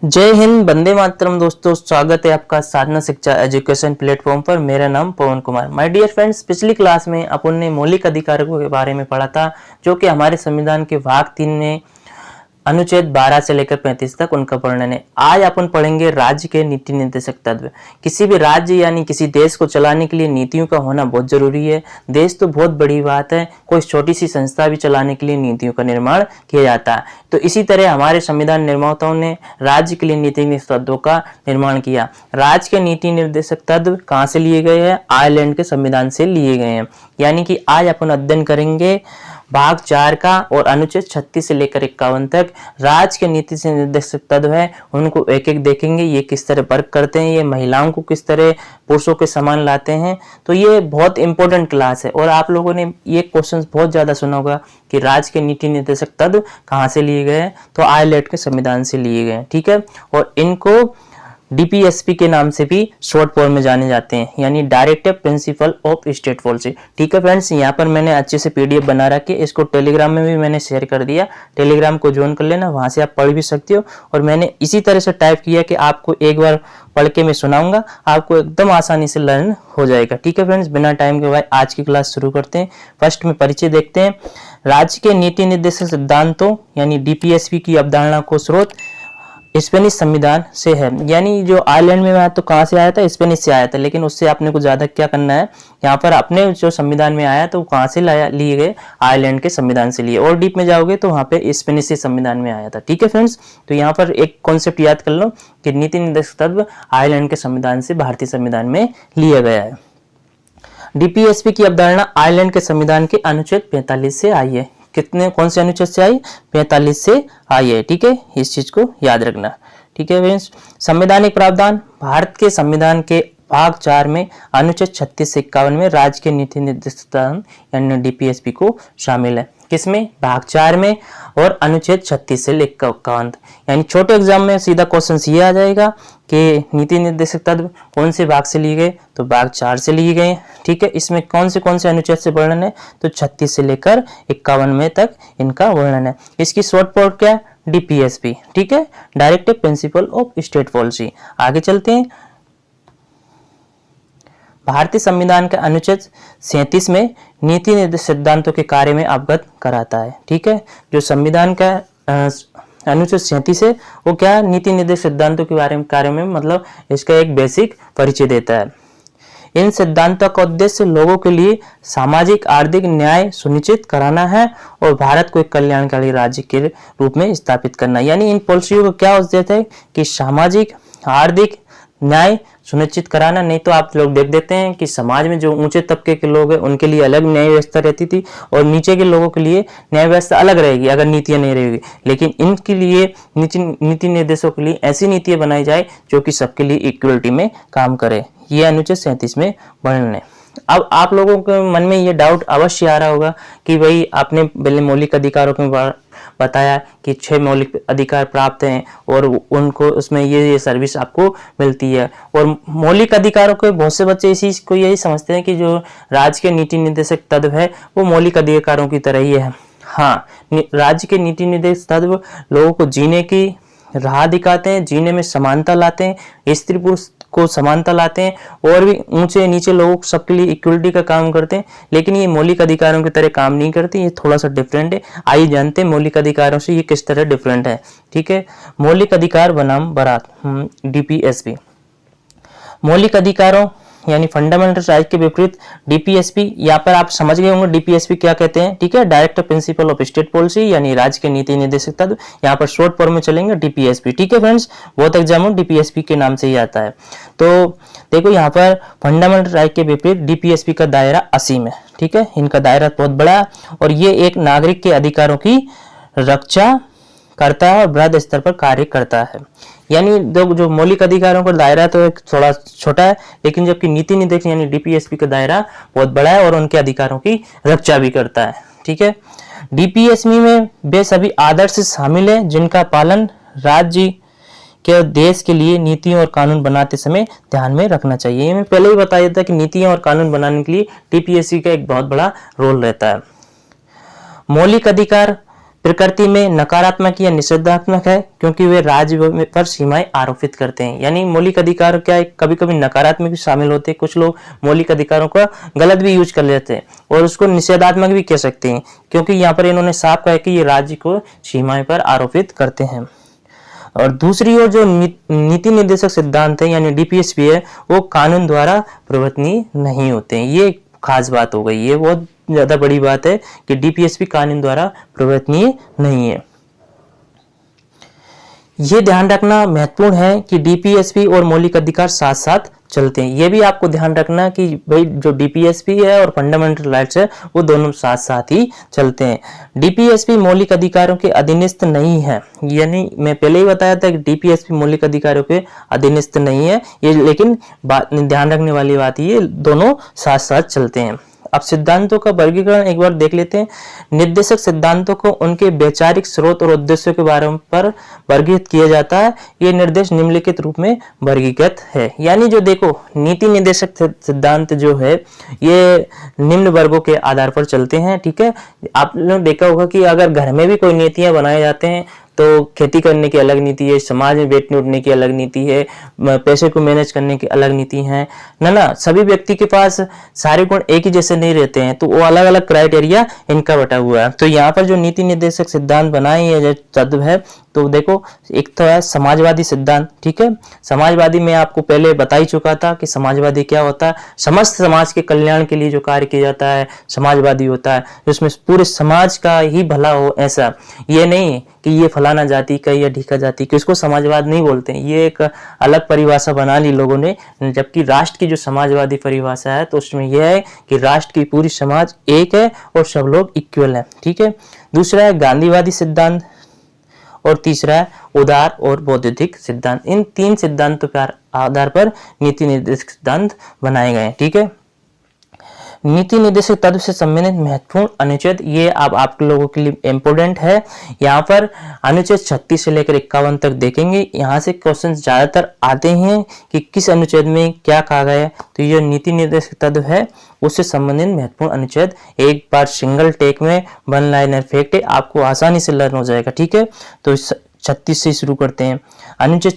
जय हिंद, वंदे मातरम। दोस्तों, स्वागत है आपका साधना शिक्षा एजुकेशन प्लेटफॉर्म पर। मेरा नाम पवन कुमार। माय डियर फ्रेंड्स, पिछली क्लास में अपन ने मौलिक अधिकारों के बारे में पढ़ा था, जो कि हमारे संविधान के भाग 3 में अनुच्छेद 12 से लेकर 35 तक उनका वर्णन है। आज अपन पढ़ेंगे राज्य के नीति निर्देशक तत्व। किसी भी राज्य यानी किसी देश को चलाने के लिए नीतियों का होना बहुत जरूरी है। देश तो बहुत बड़ी बात है, कोई छोटी सी संस्था भी चलाने के लिए नीतियों का निर्माण किया जाता है। तो इसी तरह हमारे संविधान निर्माताओं ने राज्य के लिए नीति निर्देशक तत्वों का निर्माण किया। राज्य के नीति निर्देशक तत्व कहाँ से लिए गए हैं? आयरलैंड के संविधान से लिए गए हैं। यानी कि आज अपन अध्ययन करेंगे भाग 4 का और अनुच्छेद 36 से लेकर 51 तक राज्य के नीति से निर्देशक तत्व है, उनको एक एक देखेंगे। ये किस तरह वर्क करते हैं, ये महिलाओं को किस तरह पुरुषों के समान लाते हैं। तो ये बहुत इंपॉर्टेंट क्लास है और आप लोगों ने ये क्वेश्चन बहुत ज्यादा सुना होगा कि राज्य के नीति निर्देशक तत्व कहाँ से लिए गए हैं? तो आयरलैंड के संविधान से लिए गए हैं। ठीक है, और इनको डीपीएसपी के नाम से भी शॉर्ट फॉर्म में जाने जाते हैं, यानी directive principle of state policy. ठीक है फ्रेंड्स, यहाँ पर मैंने अच्छे से पीडीएफ बना रखी है, इसको टेलीग्राम में भी मैंने शेयर कर दिया। टेलीग्राम को ज्वाइन कर लेना, वहां से आप पढ़ भी सकते हो। और मैंने इसी तरह से टाइप किया कि आपको एक बार पढ़ के मैं सुनाऊंगा, आपको एकदम आसानी से लर्न हो जाएगा। ठीक है फ्रेंड्स, बिना टाइम के भाई आज की क्लास शुरू करते हैं। फर्स्ट में परिचय देखते हैं। राज्य के नीति निर्देशक सिद्धांतों यानी डीपीएसपी की अवधारणा को स्रोत स्पेनिश संविधान से है। यानी जो आयरलैंड में आया तो कहाँ से आया था? स्पेनिश से आया था। लेकिन उससे आपने को ज्यादा क्या करना है, यहाँ पर अपने जो संविधान में आया तो कहाँ से लाया, लिए गए आयरलैंड के संविधान से लिए। और डीप में जाओगे तो वहाँ पे स्पेनिश से संविधान में आया था। ठीक है फ्रेंड्स, तो यहाँ पर एक कॉन्सेप्ट याद कर लो कि नीति निर्देशक तत्व आयरलैंड के संविधान से भारतीय संविधान में लिया गया है। डीपीएसपी की अवधारणा आयरलैंड के संविधान के अनुच्छेद 45 से आई है। कितने कौन से अनुच्छेद से आई? 45 से आई है। ठीक है, इस चीज को याद रखना। ठीक है फ्रेंड्स, संवैधानिक प्रावधान भारत के संविधान के भाग 4 में अनुच्छेद 36 से 51 में राज्य के नीति निर्देशक यानी डीपीएसपी को शामिल है। किसमें? भाग 4 में और अनुच्छेद 36 से लेकर 51। यानी छोटे एग्जाम में सीधा क्वेश्चन ये आ जाएगा कि नीति निर्देशक तत्व कौन से भाग से लिए गए? तो भाग 4 से लिए गए। ठीक है, इसमें कौन से अनुच्छेद से वर्णन है? तो 36 से लेकर 51 में तक इनका वर्णन है। इसकी शॉर्ट फॉर्म क्या है? डीपीएसपी। ठीक है, directive principle of state policy. आगे चलते हैं। भारतीय संविधान के अनुच्छेद 37 में नीति निर्देशक सिद्धांतों के कार्य में अवगत कराता है। ठीक है, जो संविधान का अनुच्छेद 37 है वो क्या, नीति निर्देशक सिद्धांतों के बारे में कार्य में मतलब इसका एक बेसिक परिचय देता है। इन सिद्धांतों का उद्देश्य लोगों के लिए सामाजिक आर्थिक न्याय सुनिश्चित कराना है और भारत को एक कल्याणकारी राज्य के रूप में स्थापित करना। यानी इन पॉलिसियों का क्या उद्देश्य है कि सामाजिक आर्थिक न्याय सुनिश्चित कराना। नहीं तो आप लोग देख देते हैं कि समाज में जो ऊंचे तबके के लोग हैं उनके लिए अलग न्याय व्यवस्था रहती थी और नीचे के लोगों के लिए न्याय व्यवस्था अलग रहेगी अगर नीतियां नहीं रहेगी। लेकिन इनके लिए नीति निर्देशों के लिए ऐसी नीतियां बनाई जाए जो कि सबके लिए इक्वलिटी में काम करे। ये अनुच्छेद 37 में वर्णन है। अब आप लोगों के मन में ये डाउट अवश्य आ रहा होगा कि भाई आपने पहले मौलिक अधिकारों के बताया कि 6 मौलिक अधिकार प्राप्त हैं और उनको उसमें ये सर्विस आपको मिलती है। और मौलिक अधिकारों के बहुत से बच्चे इसी को यही समझते हैं कि जो राज्य के नीति निर्देशक तत्व है वो मौलिक अधिकारों की तरह ही है। हाँ, राज्य के नीति निर्देशक तत्व लोगों को जीने की राह दिखाते हैं, जीने में समानता लाते हैं, स्त्री पुरुष को समानता लाते हैं और भी ऊंचे नीचे लोगों सबके लिए इक्वलिटी का काम करते हैं। लेकिन ये मौलिक अधिकारों की तरह काम नहीं करते, ये थोड़ा सा डिफरेंट है। आइए जानते हैं मौलिक अधिकारों से ये किस तरह डिफरेंट है। ठीक है, मौलिक अधिकार बनाम बारात डीपीएसपी। मौलिक अधिकारों यानी फंडामेंटल राइट के विपरीत डीपीएसपी, यहाँ पर आप समझ गए होंगे डीपीएसपी क्या कहते हैं। ठीक है, directive principle of state policy यानी राज्य के नीति निर्देशक तत्व। यहाँ पर शॉर्ट फॉर्म में चलेंगे डीपीएसपी। ठीक है फ्रेंड्स, बहुत एग्जाम में डीपीएसपी के नाम से ही आता है। तो देखो यहाँ पर फंडामेंटल राइट के विपरीत डीपीएसपी का दायरा असीम है। ठीक है, इनका दायरा बहुत बड़ा है और ये एक नागरिक के अधिकारों की रक्षा करता है और बृहद स्तर पर कार्य करता है। यानी जो मौलिक अधिकारों का दायरा तो थोड़ा छोटा है, लेकिन जबकि नीति निर्देशक यानी डीपीएसपी का दायरा बहुत बड़ा है और उनके अधिकारों की रक्षा भी करता है। ठीक है, डीपीएसपी में वे सभी आदर्श शामिल हैं जिनका पालन राज्य के देश के लिए नीतियों और कानून बनाते समय ध्यान में रखना चाहिए। ये मैं पहले ही बताया था कि नीतियां और कानून बनाने के लिए डीपीएसपी का एक बहुत बड़ा रोल रहता है। मौलिक अधिकार प्रकृति में नकारात्मक या निषेधात्मक है क्योंकि वे राज्य पर सीमाएं आरोपित करते हैं। यानी मौलिक अधिकार क्या है, कभी कभी नकारात्मक भी शामिल होते हैं, कुछ लोग मौलिक अधिकारों का गलत भी यूज कर लेते हैं और उसको निषेधात्मक भी कह सकते हैं, क्योंकि यहाँ पर इन्होंने साफ कहा कि ये राज्य को सीमाएं पर आरोपित करते हैं। और दूसरी ओर जो नीति निर्देशक सिद्धांत है यानी डीपीएसपी है, वो कानून द्वारा प्रवर्तनीय नहीं होते हैं। ये खास बात हो गई, ये बहुत ज्यादा बड़ी बात है कि डीपीएसपी कानून द्वारा प्रवर्तनीय नहीं है। ये ध्यान रखना महत्वपूर्ण है कि डीपीएसपी और मौलिक अधिकार साथ साथ चलते हैं। ये भी आपको ध्यान रखना कि भाई जो डीपीएसपी है और फंडामेंटल राइट्स है वो दोनों साथ साथ ही चलते हैं। डीपीएसपी मौलिक अधिकारों के अधीनस्थ नहीं है, यानी मैं पहले ही बताया था कि डीपीएसपी मौलिक अधिकारों के अधीनस्थ नहीं है ये, लेकिन ध्यान रखने वाली बात ये दोनों साथ साथ चलते हैं। अब सिद्धांतों का वर्गीकरण एक बार देख लेते हैं। निर्देशक सिद्धांतों को उनके वैचारिक स्रोत और उद्देश्यों के बारे पर वर्गीकृत किया जाता है। ये निर्देश निम्नलिखित रूप में वर्गीकृत है। यानी जो देखो नीति निर्देशक सिद्धांत जो है ये निम्न वर्गों के आधार पर चलते हैं, ठीक है। आपने देखा होगा कि अगर घर में भी कोई नीतियां बनाए जाते हैं तो खेती करने की अलग नीति है, समाज में बैठने उठने की अलग नीति है, पैसे को मैनेज करने की अलग नीति है ना। सभी व्यक्ति के पास सारे गुण एक ही जैसे नहीं रहते हैं, तो वो अलग अलग क्राइटेरिया इनका बटा हुआ है। तो यहाँ पर जो नीति निर्देशक सिद्धांत बनाए हैं जो तत्व है, तो देखो एक तो है समाजवादी सिद्धांत, ठीक है। समाजवादी में आपको पहले बता ही चुका था कि समाजवादी क्या होता है। समस्त समाज के कल्याण के लिए जो कार्य किया जाता है समाजवादी होता है, जिसमें पूरे समाज का ही भला हो। ऐसा ये नहीं कि ये फलाना जाति का या ढीका जाति का, इसको समाजवाद नहीं बोलते हैं, ये एक अलग परिभाषा बना ली लोगों ने। जबकि राष्ट्र की जो समाजवादी परिभाषा है तो उसमें यह है कि राष्ट्र की पूरी समाज एक है और सब लोग इक्वल है, ठीक है। दूसरा है गांधीवादी सिद्धांत और तीसरा है उदार और बौद्धिक सिद्धांत। इन तीन सिद्धांतों के आधार पर नीति निर्देशक सिद्धांत बनाए गए, ठीक है। नीति निर्देशक तत्व से संबंधित महत्वपूर्ण अनुच्छेद ये अब आप लोगों के लिए इम्पोर्टेंट है। यहाँ पर अनुच्छेद 36 से लेकर 51 तक देखेंगे। यहाँ से क्वेश्चन ज्यादातर आते हैं कि किस अनुच्छेद में क्या कहा गया है। तो ये नीति निर्देशक तत्व है उससे संबंधित महत्वपूर्ण अनुच्छेद एक बार सिंगल टेक में वन लाइनर फैक्ट है, आपको आसानी से लर्न हो जाएगा, ठीक है। तो 36 से शुरू करते हैं। अनुच्छेद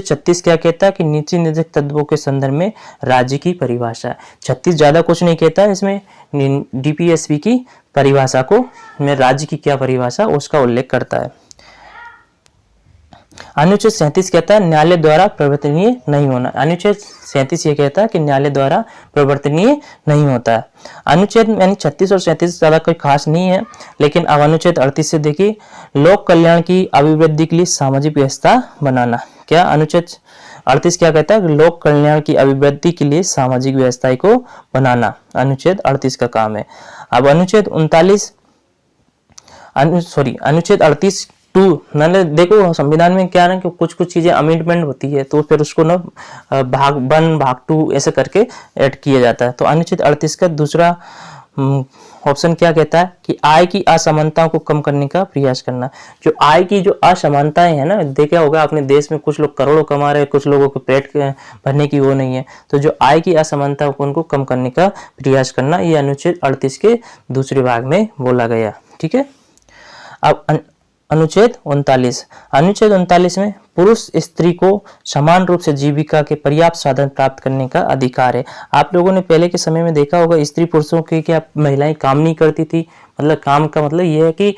36 क्या कहता है कि नीति निर्देशक तत्वों के संदर्भ में राज्य की परिभाषा है। 36 ज्यादा कुछ नहीं कहता है, इसमें डीपीएसपी की परिभाषा को में राज्य की क्या परिभाषा उसका उल्लेख करता है। अनुच्छेद 37 कहता है न्यायालय द्वारा प्रवर्तनीय नहीं होना। अनुच्छेद 37 ये कहता है कि न्यायालय द्वारा प्रवर्तनीय नहीं होता है। अनुच्छेद यानी 36 और 37 ज्यादा कोई खास नहीं है, लेकिन अब अनुच्छेद 38 से देखिए, लोक कल्याण की अभिवृद्धि के लिए सामाजिक व्यवस्था बनाना। क्या अनुच्छेद 38 क्या कहता है? लोक कल्याण की अभिवृद्धि के लिए सामाजिक व्यवस्था को बनाना अनुच्छेद 38 का काम है। अब अनुच्छेद 38 टू मैंने देखो संविधान में क्या है कि कुछ कुछ चीजें अमेंडमेंट होती है तो फिर उसको ना भाग 1 भाग 2 ऐसे करके ऐड किया जाता है। तो अनुच्छेद 38 का दूसरा ऑप्शन क्या कहता है कि आय की असमानताओं को कम करने का प्रयास करना। जो आय की जो असमानताएं है ना, देखा होगा अपने देश में कुछ लोग करोड़ों कमा रहे हैं, कुछ लोगों को पेट भरने की वो नहीं है। तो जो आय की असमानताओं को उनको कम करने का प्रयास करना, ये अनुच्छेद 38 के दूसरे भाग में बोला गया। ठीक है। अब अनुच्छेद 39 में पुरुष स्त्री को समान रूप से जीविका के पर्याप्त साधन प्राप्त करने का अधिकार है। आप लोगों ने पहले के समय में देखा होगा स्त्री पुरुषों के क्या महिलाएं काम नहीं करती थी। मतलब काम का मतलब यह है कि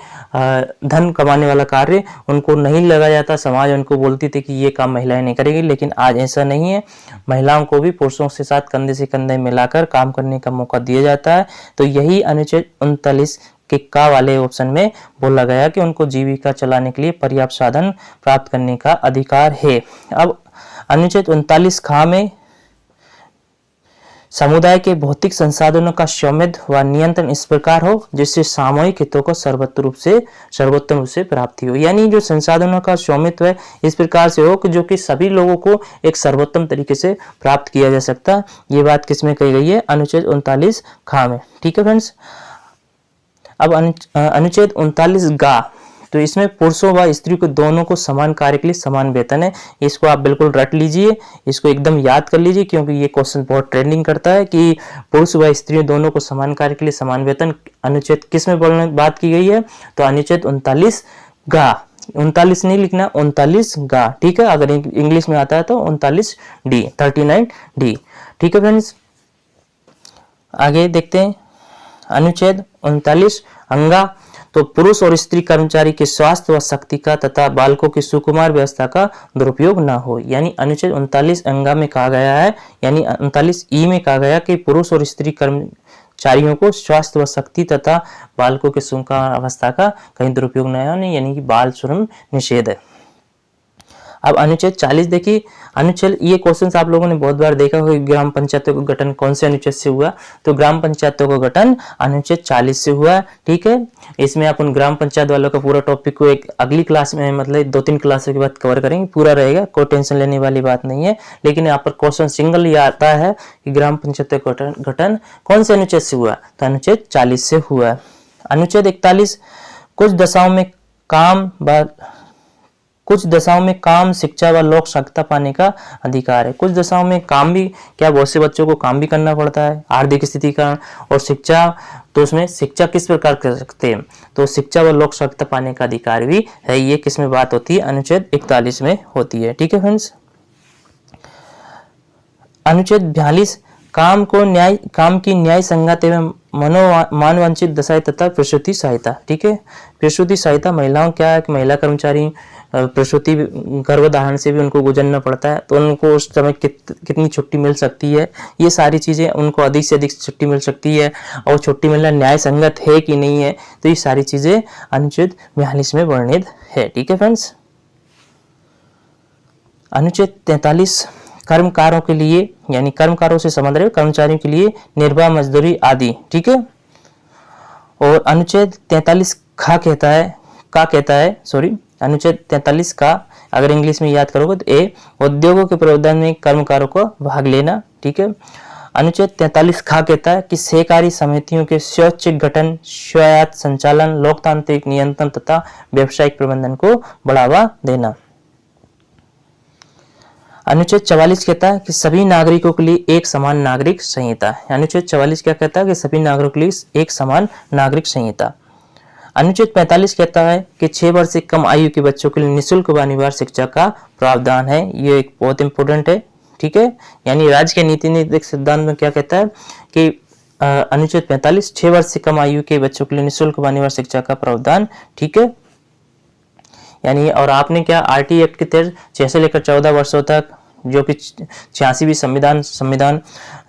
धन कमाने वाला कार्य उनको नहीं लगाया जाता, समाज उनको बोलती थी कि ये काम महिलाएं नहीं करेगी। लेकिन आज ऐसा नहीं है, महिलाओं को भी पुरुषों के साथ कंधे से कंधे मिलाकर काम करने का मौका दिया जाता है। तो यही अनुच्छेद 39 के का वाले ऑप्शन में बोला गया कि उनको जीविका चलाने के लिए पर्याप्त साधन प्राप्त करने का अधिकार है। अब अनुच्छेद 39 खा में समुदाय के भौतिक संसाधनों का स्वामित्व व नियंत्रण इस प्रकार हो जिससे सामूहिक हितों को सर्वोत्तम रूप से प्राप्ति हो। यानी जो संसाधनों का स्वामित्व है इस प्रकार से हो कि जो कि सभी लोगों को एक सर्वोत्तम तरीके से प्राप्त किया जा सकता है। ये बात किसमें कही गई है? अनुच्छेद 39 खा में। ठीक है फ्रेंड्स। अब अनुच्छेद 39 गा तो इसमें पुरुषों व स्त्री को दोनों को समान कार्य के लिए समान वेतन है। इसको आप बिल्कुल रट लीजिए, इसको एकदम याद कर लीजिए, क्योंकि ये क्वेश्चन बहुत ट्रेंडिंग करता है कि पुरुष व स्त्री दोनों को समान कार्य के लिए समान वेतन अनुच्छेद किस में बात की गई है, तो अनुच्छेद 39 गा, 39 नहीं लिखना, 39 गा, ठीक है। अगर इंग्लिश में आता है तो 39 डी, 39 डी, ठीक है फ्रेंड्स। आगे देखते हैं अनुच्छेद 39 अंगा, तो पुरुष और स्त्री कर्मचारी के स्वास्थ्य व शक्ति का तथा बालकों की सुकुमार व्यवस्था का दुरुपयोग न हो। यानी अनुच्छेद 39 अंगा में कहा गया है, यानी 39 ई में कहा गया कि पुरुष और स्त्री कर्मचारियों को स्वास्थ्य व शक्ति तथा बालकों की सुकुमार अवस्था का कहीं दुरुपयोग न हो, यानी कि बाल श्रम निषेध है। अब अनुच्छेद 40 देखिए, अनुच्छेद ये क्वेश्चन आप लोगों ने बहुत बार देखा होगा, ग्राम पंचायतों का गठन कौन से अनुच्छेद से हुआ, तो ग्राम पंचायतों का गठन अनुच्छेद 40 से हुआ, ठीक है। इसमें अपन ग्राम पंचायत वालों का पूरा टॉपिक को एक अगली क्लास में, मतलब 2-3 क्लासों के बाद कवर करेंगे, पूरा रहेगा, कोई टेंशन लेने वाली बात नहीं है। लेकिन यहाँ पर क्वेश्चन सिंगल ये आता है कि ग्राम पंचायतों का गठन कौन से अनुच्छेद से हुआ, तो अनुच्छेद 40 से हुआ। अनुच्छेद 41, कुछ दशाओं में काम, शिक्षा व लोक सहायता पाने का अधिकार है। कुछ दशाओं में काम भी क्या, बहुत से बच्चों को काम भी करना पड़ता है आर्थिक स्थिति का, और शिक्षा, तो उसमें शिक्षा किस प्रकार कर सकते हैं, तो शिक्षा व लोक सहायता पाने का अधिकार भी है। ये किस में बात होती है, अनुच्छेद 41 में होती है, ठीक है फ्रेंड्स। अनुच्छेद 42, काम की न्याय संगत एवं मानवांछित दशाएं तथा प्रसूति सहायता, ठीक है। प्रसूति सहायता महिलाओं क्या है कि महिला कर्मचारी प्रसूति गर्भधारण से भी उनको गुजरना पड़ता है, तो उनको उस समय कितनी छुट्टी मिल सकती है, ये सारी चीजें, उनको अधिक से अधिक छुट्टी मिल सकती है, और छुट्टी मिलना न्याय संगत है कि नहीं है, तो ये सारी चीजें अनुच्छेद 42 में वर्णित है, ठीक है फ्रेंड्स। अनुच्छेद 43, कर्मकारों के लिए, यानी कर्मकारों से संबंध रहे कर्मचारियों के लिए निर्वाह मजदूरी आदि, ठीक है। और अनुच्छेद 43 कहता है अनुच्छेद 43 का अगर इंग्लिश में याद करोगे तो ए, उद्योगों के प्रबंधन में कर्मकारों को भाग लेना, ठीक है। अनुच्छेद 43 कहता है कि सहकारी समितियों के स्वैच्छिक गठन, स्वायत्त संचालन, लोकतांत्रिक नियंत्रण तथा व्यावसायिक प्रबंधन को बढ़ावा देना। अनुच्छेद 44 कहता है कि सभी नागरिकों के लिए एक समान नागरिक संहिता। अनुच्छेद 44 क्या कहता है कि सभी नागरिकों के लिए एक समान नागरिक संहिता। अनुच्छेद 45 कहता है कि 6 वर्ष से कम आयु के बच्चों के लिए निःशुल्क व अनिवार्य शिक्षा का प्रावधान है। ये एक बहुत इंपॉर्टेंट है, ठीक है। यानी राज्य के नीति नैतिक सिद्धांत में क्या कहता है कि अनुच्छेद 45 6 वर्ष से कम आयु के बच्चों के लिए निःशुल्क व अनिवार्य शिक्षा का प्रावधान, ठीक है। यानी और आपने क्या आरटी एक्ट के तहत 6 से लेकर 14 वर्षों तक, जो कि 86वीं संविधान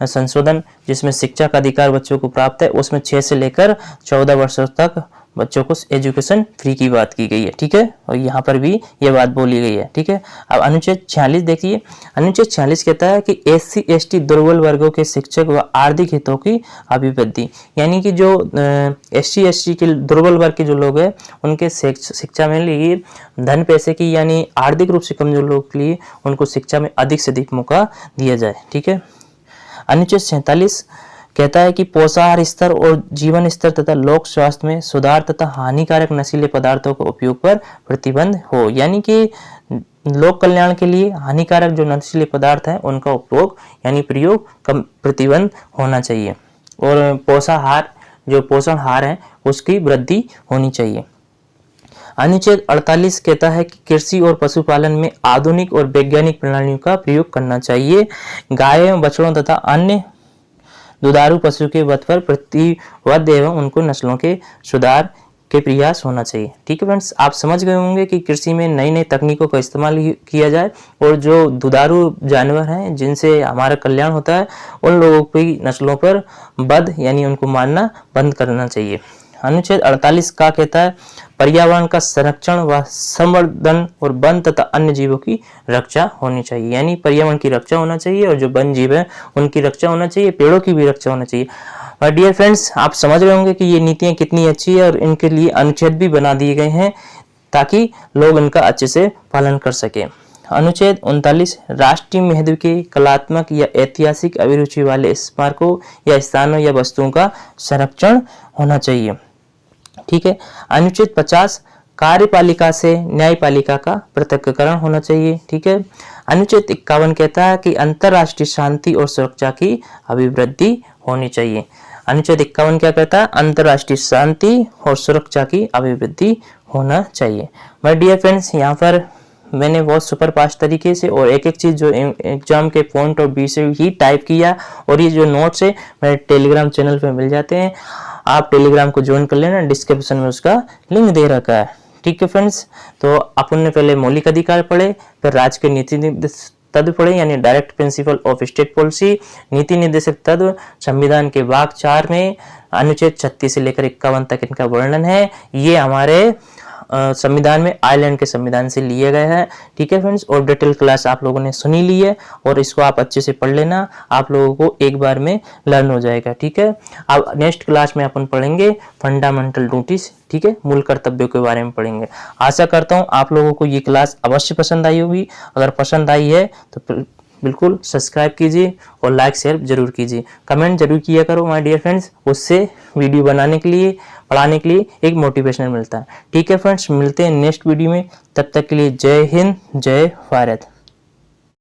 संशोधन जिसमें शिक्षा का अधिकार बच्चों को प्राप्त है, उसमें 6 से लेकर 14 वर्षों तक बच्चों को एजुकेशन फ्री की बात की गई है, ठीक है। और यहाँ पर भी ये बात बोली गई है, ठीक है। अब अनुच्छेद 46 देखिए, अनुच्छेद 46 कहता है कि SC ST दुर्बल वर्गों के शिक्षक व आर्थिक हितों की अभिवृद्धि, यानी कि जो SC ST के दुर्बल वर्ग के जो लोग हैं उनके शिक्षा में लिए धन पैसे की, यानी आर्थिक रूप से कमजोर लोगों के लिए उनको शिक्षा में अधिक से अधिक मौका दिया जाए, ठीक है। अनुच्छेद 47 कहता है कि पोषाहार स्तर और जीवन स्तर तथा लोक स्वास्थ्य में सुधार तथा हानिकारक नशीले पदार्थों के उपयोग पर प्रतिबंध हो, यानी कि लोक कल्याण के लिए हानिकारक जो नशीले पदार्थ हैं उनका उपयोग यानी प्रयोग कम प्रतिबंध होना चाहिए, और पोषण हार है उसकी वृद्धि होनी चाहिए। अनुच्छेद 48 कहता है कि कृषि और पशुपालन में आधुनिक और वैज्ञानिक प्रणालियों का प्रयोग करना चाहिए। गाय एवं बछड़ों तथा अन्य दुधारू पशु के वध पर प्रतिबद्ध एवं उनको नस्लों के सुधार के प्रयास होना चाहिए, ठीक है फ्रेंड्स। आप समझ गए होंगे कि कृषि में नई नई तकनीकों का इस्तेमाल किया जाए, और जो दुधारू जानवर हैं जिनसे हमारा कल्याण होता है उन लोगों की नस्लों पर वध यानी उनको मारना बंद करना चाहिए। अनुच्छेद 48 का कहता है पर्यावरण का संरक्षण व संवर्धन और वन तथा अन्य जीवों की रक्षा होनी चाहिए, यानी पर्यावरण की रक्षा होना चाहिए और जो वन जीव है उनकी रक्षा होना चाहिए, पेड़ों की भी रक्षा होना चाहिए। और डियर फ्रेंड्स, आप समझ रहे होंगे कि ये नीतियां कितनी अच्छी है और इनके लिए अनुच्छेद भी बना दिए गए हैं ताकि लोग इनका अच्छे से पालन कर सके। अनुच्छेद 39 राष्ट्रीय महत्व के कलात्मक या ऐतिहासिक अभिरुचि वाले स्मारकों या स्थानों या वस्तुओं का संरक्षण होना चाहिए, ठीक है। अनुच्छेद 50 कार्यपालिका से न्यायपालिका का पृथक्करण होना चाहिए। ठीक है। अनुच्छेद 51 कहता है कि अंतर्राष्ट्रीय शांति और सुरक्षा की अभिवृद्धि होनी चाहिए। अनुच्छेद 51 क्या कहता है? अंतर्राष्ट्रीय शांति और सुरक्षा की अभिवृद्धि होना चाहिए। माय डियर फ्रेंड्स, यहाँ पर मैंने बहुत सुपर फास्ट तरीके से और एक एक चीज जो एग्जाम के पॉइंट ऑफ व्यू से ही टाइप किया, और ये जो नोट्स है मेरे टेलीग्राम चैनल पे मिल जाते हैं। आप टेलीग्राम को ज्वाइन कर लेना, डिस्क्रिप्शन में उसका लिंक दे रखा है। ठीक है फ्रेंड्स, तो अपन ने पहले मौलिक अधिकार पढ़े, फिर राज्य के नीति निर्देशक तत्व पढ़े यानी direct principle of state policy, नीति निर्देशक तत्व, संविधान के भाग 4 में अनुच्छेद 36 से लेकर 51 तक इनका वर्णन है। ये हमारे संविधान में आयरलैंड के संविधान से लिए गए हैं। ठीक है फ्रेंड्स, और डिटेल क्लास आप लोगों ने सुनी ली है और इसको आप अच्छे से पढ़ लेना, आप लोगों को एक बार में लर्न हो जाएगा। ठीक है। अब नेक्स्ट क्लास में अपन पढ़ेंगे फंडामेंटल ड्यूटीज। ठीक है, मूल कर्तव्यों के बारे में पढ़ेंगे। आशा करता हूँ आप लोगों को ये क्लास अवश्य पसंद आई होगी। अगर पसंद आई है तो बिल्कुल सब्सक्राइब कीजिए और लाइक शेयर जरूर कीजिए, कमेंट जरूर किया करो माय डियर फ्रेंड्स। उससे वीडियो बनाने के लिए, पढ़ाने के लिए एक मोटिवेशन मिलता है। ठीक है फ्रेंड्स, मिलते हैं नेक्स्ट वीडियो में। तब तक के लिए जय हिंद, जय भारत।